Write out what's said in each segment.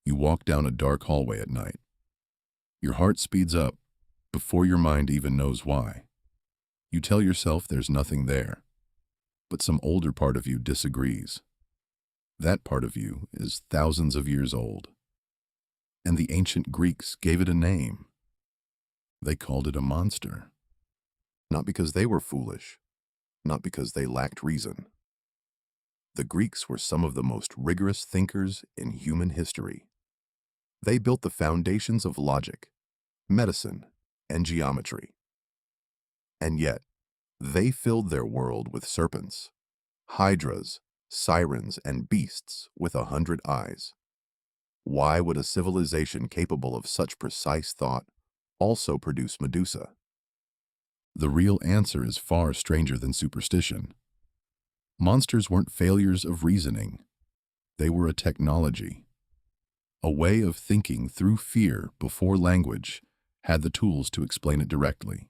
You walk down a dark hallway at night. Your heart speeds up before your mind even knows why. You tell yourself there's nothing there, but some older part of you disagrees. That part of you is thousands of years old, and the ancient Greeks gave it a name. They called it a monster. Not because they were foolish, not because they lacked reason. The Greeks were some of the most rigorous thinkers in human history. They built the foundations of logic, medicine, and geometry. And yet, they filled their world with serpents, hydras, sirens, and beasts with 100 eyes. Why would a civilization capable of such precise thought also produce Medusa? The real answer is far stranger than superstition. Monsters weren't failures of reasoning. They were a technology. A way of thinking through fear before language had the tools to explain it directly.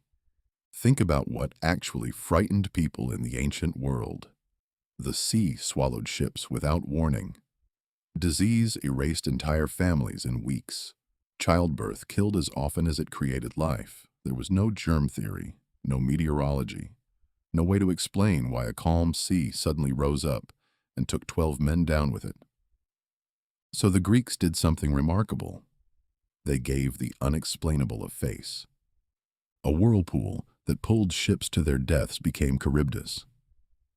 Think about what actually frightened people in the ancient world. The sea swallowed ships without warning. Disease erased entire families in weeks. Childbirth killed as often as it created life. There was no germ theory, no meteorology, no way to explain why a calm sea suddenly rose up and took 12 men down with it. So the Greeks did something remarkable. They gave the unexplainable a face. A whirlpool that pulled ships to their deaths became Charybdis,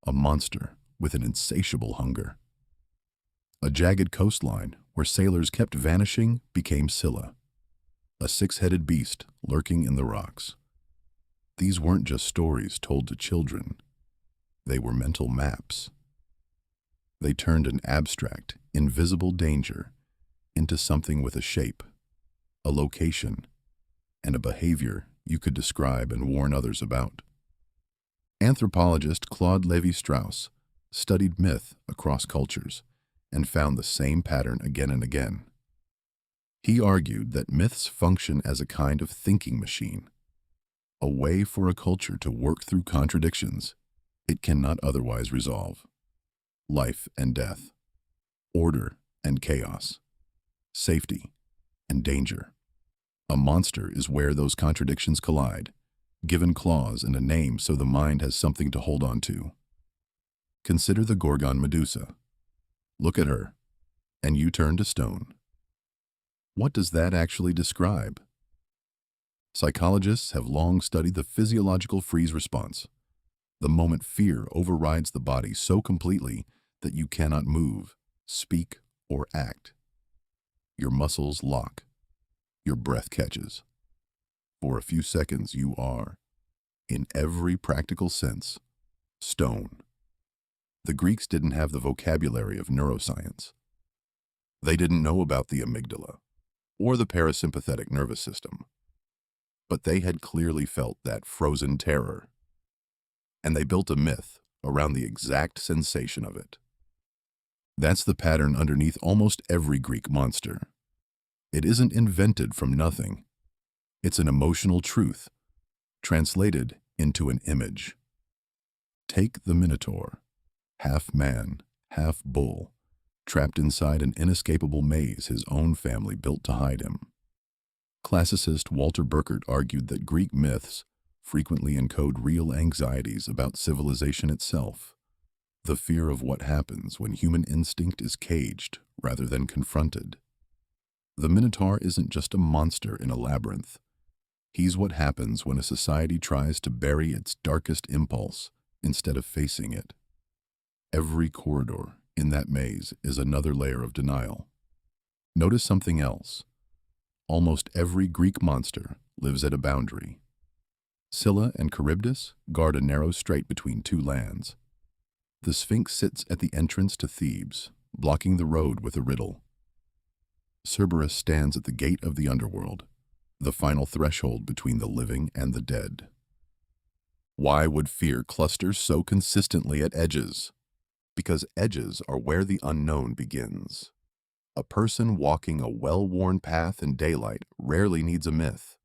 a monster with an insatiable hunger. A jagged coastline where sailors kept vanishing became Scylla, a six-headed beast lurking in the rocks. These weren't just stories told to children. They were mental maps. They turned an abstract, invisible danger into something with a shape, a location, and a behavior you could describe and warn others about. Anthropologist Claude Lévi-Strauss studied myth across cultures and found the same pattern again and again. He argued that myths function as a kind of thinking machine, a way for a culture to work through contradictions it cannot otherwise resolve. Life and death, order and chaos, safety and danger. A monster is where those contradictions collide, given claws and a name so the mind has something to hold on to. Consider the gorgon Medusa. Look at her, and you turn to stone. What does that actually describe? Psychologists have long studied the physiological freeze response, the moment fear overrides the body so completely that you cannot move, speak, or act. Your muscles lock. Your breath catches. For a few seconds you are, in every practical sense, stone. The Greeks didn't have the vocabulary of neuroscience. They didn't know about the amygdala or the parasympathetic nervous system, but they had clearly felt that frozen terror, and they built a myth around the exact sensation of it. That's the pattern underneath almost every Greek monster. It isn't invented from nothing. It's an emotional truth, translated into an image. Take the Minotaur, half man, half bull, trapped inside an inescapable maze his own family built to hide him. Classicist Walter Burkert argued that Greek myths frequently encode real anxieties about civilization itself, the fear of what happens when human instinct is caged rather than confronted. The Minotaur isn't just a monster in a labyrinth. He's what happens when a society tries to bury its darkest impulse instead of facing it. Every corridor in that maze is another layer of denial. Notice something else. Almost every Greek monster lives at a boundary. Scylla and Charybdis guard a narrow strait between two lands. The Sphinx sits at the entrance to Thebes, blocking the road with a riddle. Cerberus stands at the gate of the underworld, the final threshold between the living and the dead. Why would fear cluster so consistently at edges? Because edges are where the unknown begins. A person walking a well-worn path in daylight rarely needs a myth.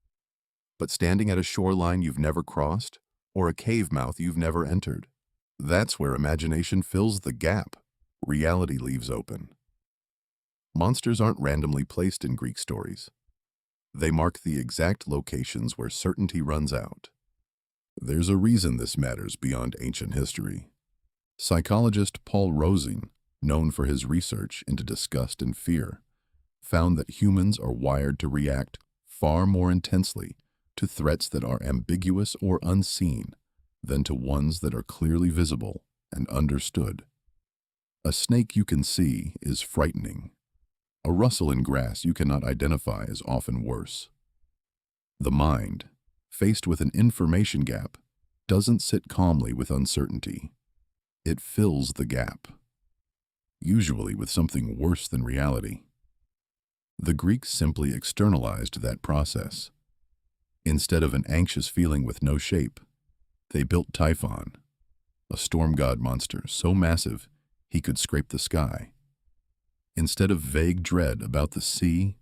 But standing at a shoreline you've never crossed, or a cave mouth you've never entered, that's where imagination fills the gap. Reality leaves open. Monsters aren't randomly placed in Greek stories. They mark the exact locations where certainty runs out. There's a reason this matters beyond ancient history. Psychologist Paul Rosing, known for his research into disgust and fear, found that humans are wired to react far more intensely to threats that are ambiguous or unseen than to ones that are clearly visible and understood. A snake you can see is frightening. A rustle in grass you cannot identify is often worse. The mind, faced with an information gap, doesn't sit calmly with uncertainty. It fills the gap, usually with something worse than reality. The Greeks simply externalized that process. Instead of an anxious feeling with no shape, they built Typhon, a storm god monster so massive he could scrape the sky. Instead of vague dread about the sea,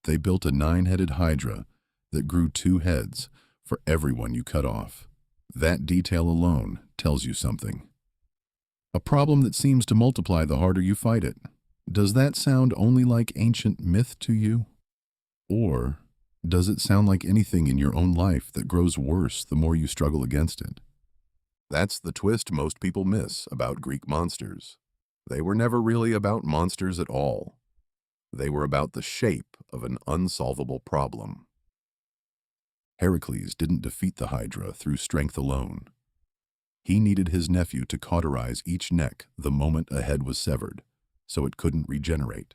they built a 9-headed hydra that grew 2 heads for everyone you cut off. That detail alone tells you something. A problem that seems to multiply the harder you fight it. Does that sound only like ancient myth to you? Or does it sound like anything in your own life that grows worse the more you struggle against it? That's the twist most people miss about Greek monsters. They were never really about monsters at all. They were about the shape of an unsolvable problem. Heracles didn't defeat the Hydra through strength alone. He needed his nephew to cauterize each neck the moment a head was severed, so it couldn't regenerate.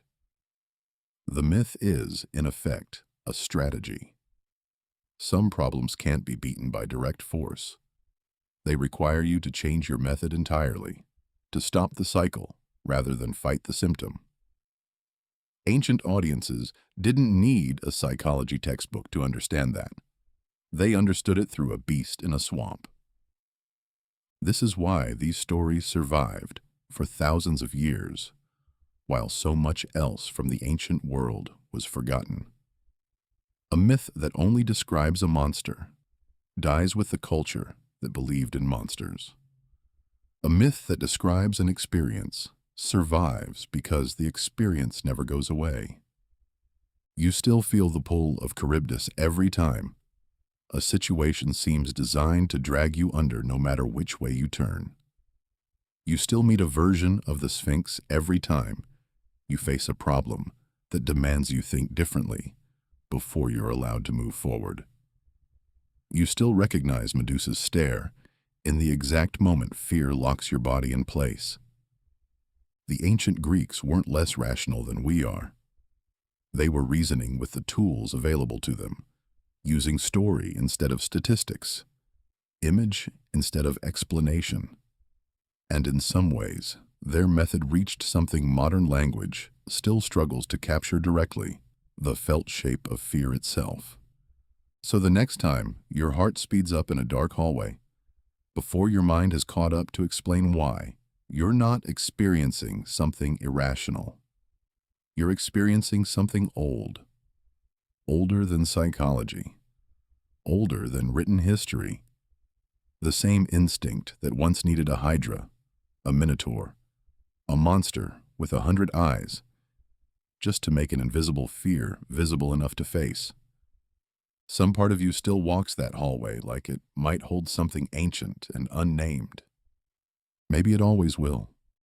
The myth is, in effect, a strategy. Some problems can't be beaten by direct force. They require you to change your method entirely, to stop the cycle rather than fight the symptom. Ancient audiences didn't need a psychology textbook to understand that. They understood it through a beast in a swamp. This is why these stories survived for thousands of years, while so much else from the ancient world was forgotten. A myth that only describes a monster dies with the culture that believed in monsters. A myth that describes an experience survives because the experience never goes away. You still feel the pull of Charybdis every time. A situation seems designed to drag you under no matter which way you turn. You still meet a version of the Sphinx every time you face a problem that demands you think differently before you're allowed to move forward. You still recognize Medusa's stare in the exact moment fear locks your body in place. The ancient Greeks weren't less rational than we are. They were reasoning with the tools available to them, using story instead of statistics, image instead of explanation. And in some ways, their method reached something modern language still struggles to capture directly: the felt shape of fear itself. So the next time your heart speeds up in a dark hallway, before your mind has caught up to explain why, you're not experiencing something irrational. You're experiencing something old. Older than psychology. Older than written history. The same instinct that once needed a Hydra, a Minotaur, a monster with 100 eyes, just to make an invisible fear visible enough to face. Some part of you still walks that hallway like it might hold something ancient and unnamed. Maybe it always will.